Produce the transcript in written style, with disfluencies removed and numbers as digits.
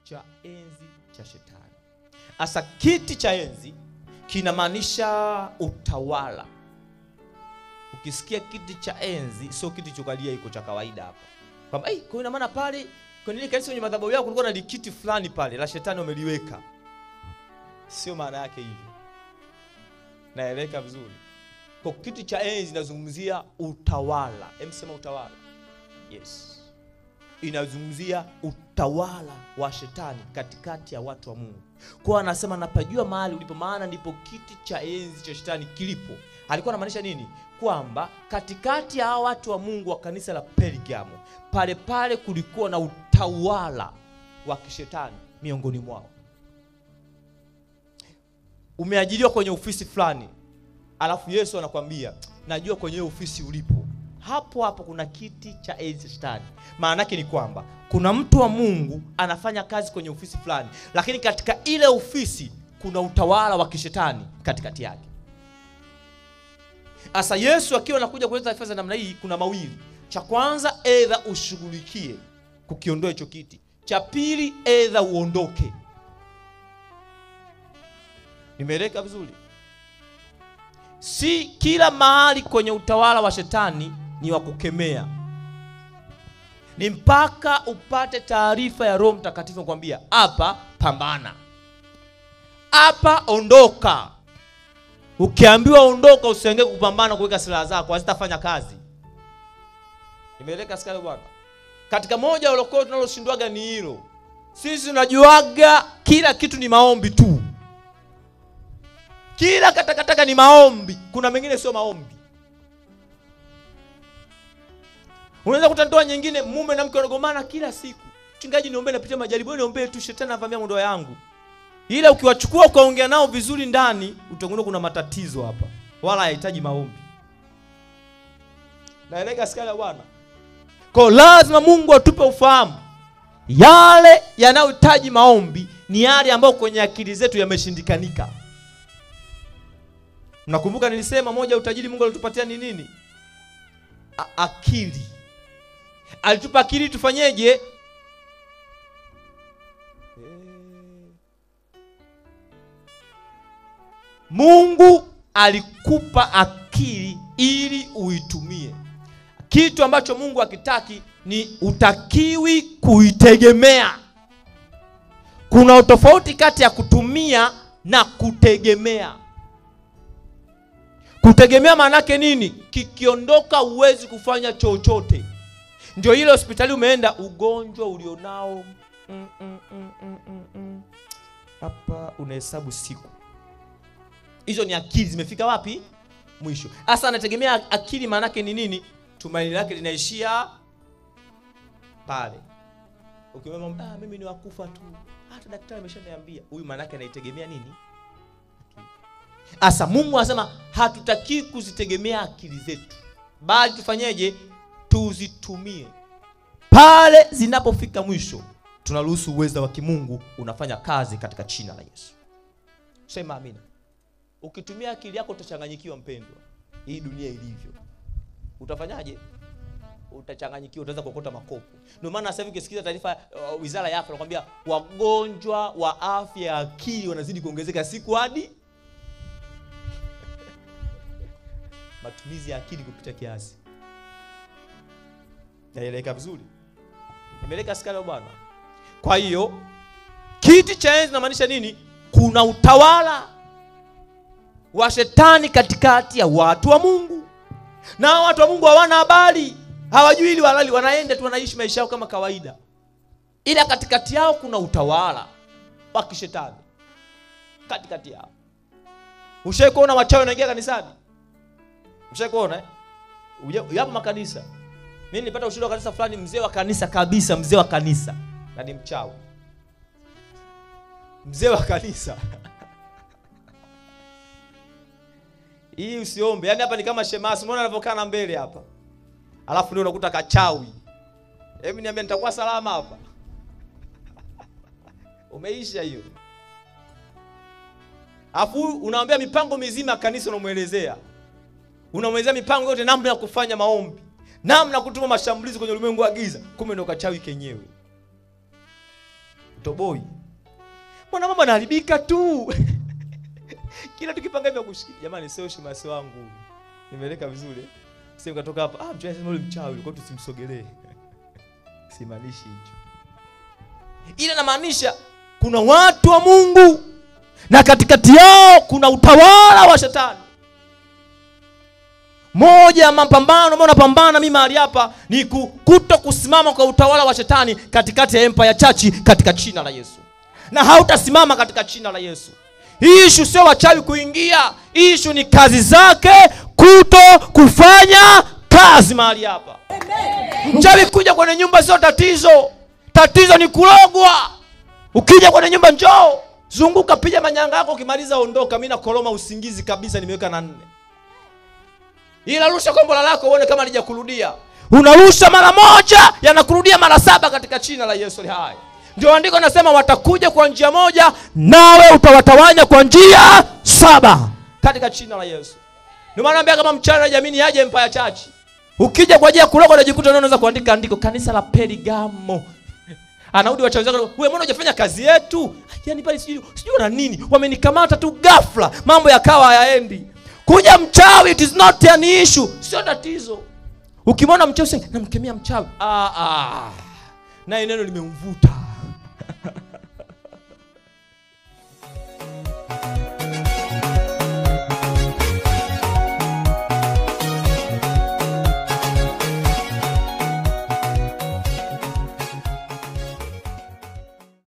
cha enzi cha shetani. Asa kiti cha enzi kinamaanisha utawala. Ukisikia kiti cha enzi sio kiti chokalia iko cha kawaida hapa. Kwamba kwa ina maana pale kwa nini kanisa kwenye madhabahu yao kulikuwa na kiti fulani pale la shetani wameliweka. Sio maana yake hivyo. Naeleka vizuri. Kwa kiti cha enzi inazungumzia utawala. Sema utawala. Yes. Inazungumzia utawala wa shetani katikati ya watu wa Mungu. Kwa anasema napajua mahali ulipo maana ndipo kiti cha enzi cha shetani kilipo. Alikuwa anamaanisha nini? Kwamba katikati ya watu wa Mungu wa kanisa la Pergamo, pale kulikuwa na utawala wa kishetani miongoni mwao. Umeajiriwa kwenye ofisi fulani, alafu Yesu anakuambia, najua kwenye ofisi ulipo, hapo kuna kiti cha enzi shetani. Maana yake ni kwamba kuna mtu wa Mungu anafanya kazi kwenye ofisi fulani, lakini katika ile ofisi kuna utawala wa kishetani katikati yake. Asa Yesu akiwa anakuja kuleta taarifa za namna hii, kuna mawili. Cha kwanza, either ushughulikie kukiondoa hicho kiti. Cha pili, either uondoke. Nimeeleka vizuri? Si kila mahali kwenye utawala wa shetani ni wa kukemea. Ni mpaka upate taarifa ya Roho Mtakatifu kukwambia, hapa pambana, hapa ondoka. Ukiambiwa ondoka, usiange kupambana kuweka silaha zako, hazitafanya kazi. Nimeeleka sikali bwana. Katika moja ulokoti tunaloshindwaga ni hilo. Sisi tunajuaga kila kitu ni maombi tu. Kila katakataka ni maombi. Kuna mengine sio maombi. Unaweza kutandoa nyingine, mume na mke wanagomana kila siku. Mchungaji, niombe napitia majaribu, niombe tu, shetani anavamia ndoa yangu. Ila ukiwachukua ukaongea nao vizuri ndani, utagundua kuna matatizo hapa. Wala hahitaji maombi. Naeleka sikala bwana. Kwa lazima Mungu atupe ufahamu. Yale yanayohitaji maombi ni yale ambayo kwenye akili zetu yameshindikanika. Mnakumbuka nilisema moja utajiri Mungu alitupatia ni nini? Akili. Alitupa akili tufanyeje? Mungu alikupa akili ili uitumie. Kitu ambacho Mungu hakitaki ni utakiwi kuitegemea. Kuna utofauti kati ya kutumia na kutegemea. Kutegemea maana yake nini? Kikiondoka uwezi kufanya chochote. Ndio ile hospitali umeenda, ugonjwa ulionao hapa unahesabu siku. Hizo ni akili zimefika wapi? Mwisho. Asa anategemea akili maana yake ni nini? Tumaini lake linaishia pale. Ukimwambia mimi ni wakufa tu, hata daktari ameshaniambia, huyu maana yake anaitegemea nini? Asa Mungu anasema hatutaki kuzitegemea akili zetu, bali tufanyeje? Tuzitumie. Pale zinapofika mwisho, tunaruhusu uwezo wa kimungu unafanya kazi katika jina la Yesu. Sema amina. Ukitumia akili yako utachanganyikiwa mpendwa. Hii dunia ilivyo. Utafanyaje? Utachanganyikiwa, utaweza kuokota makopo. Ndio maana sasa hivi ukisikiza taarifa Wizara ya Afya inakwambia wagonjwa wa afya ya akili wanazidi kuongezeka siku hadi matumizi ya akili kupita kiasi. Naeleka vizuri? Nimeleka sikala bwana. Kwa hiyo kiti cha enzi inamaanisha nini? Kuna utawala wa shetani katikati ya watu wa Mungu. Na watu wa Mungu hawana habari, hawajui ili walali, wanaenda tu wanaishi maisha yao kama kawaida. Ila katikati yao kuna utawala wa kishetani katikati yao. Ushawahi kuona wachawi wanaingia kanisani? Ushawahi kuona yapo makanisa. Mimi nilipata ushuhuda wa kanisa fulani, mzee wa kanisa kabisa, mzee wa kanisa na ni mchawi. Mzee wa kanisa. Hii usiombe. Yaani hapa ni kama shemasi, unaona anavyokaa na mbele hapa. Alafu leo unakuta kachawi. Hebu niambie nitakuwa salama hapa? Umeisha hiyo. Alafu unaambia mipango mizima ya kanisa unamuelezea. Unamwelezea mipango yote, namna ya kufanya maombi, namna kutuma mashambulizi kwenye ulimwengu wa giza, kumbe ndio kachawi kenyewe. utoboi. Mbona mambo yanaharibika tu? Kila tukipanga hivyo kushikia, jamani sio shemasi wangu. Nimeleka vizuri. Sasa katoka hapa, mtu anasema yule mchawi, kwa tusimsogelee. Simaanishi hicho. Ile inamaanisha kuna watu wa Mungu na katikati yao kuna utawala wa shetani. Moja ya mapambano ambao unapambana mimi mahali hapa ni kuto kusimama kwa utawala wa shetani katikati ya Empire Church katika jina la Yesu. Na hautasimama katika jina la Yesu. Hii issue sio wachawi kuingia, issue ni kazi zake kuto kufanya kazi mahali hapa. Mchawi kuja kwenye nyumba sio tatizo. Tatizo ni kulogwa. Ukija kwenye nyumba njoo, zunguka, piga manyanga yako, ukimaliza ondoka. Mimi nakoroma usingizi kabisa, nimeweka na 4. Ila rusha kombola lako uone kama lijakurudia. Unarusha mara moja, yanakurudia mara 7 katika jina la Yesu hai. Ndio andiko nasema watakuja kwa njia moja, nawe utawatawanya kwa njia 7 katika jina la Yesu. Ndio maana naambia kama mchana jamii aje Empire Church. Ukija kwa ajili ya kuloga unajikuta unaweza kuandika andiko kanisa la Pergamo. Anaudi wachawi zako, wewe mbona hujafanya kazi yetu? Yaani pale sijui na nini, wamenikamata tu ghafla, mambo yakawa hayaendi. Kuja mchawi, it is not an issue, sio tatizo. Ukimwona mchawi useme namkemea mchawi, na neno limemvuta.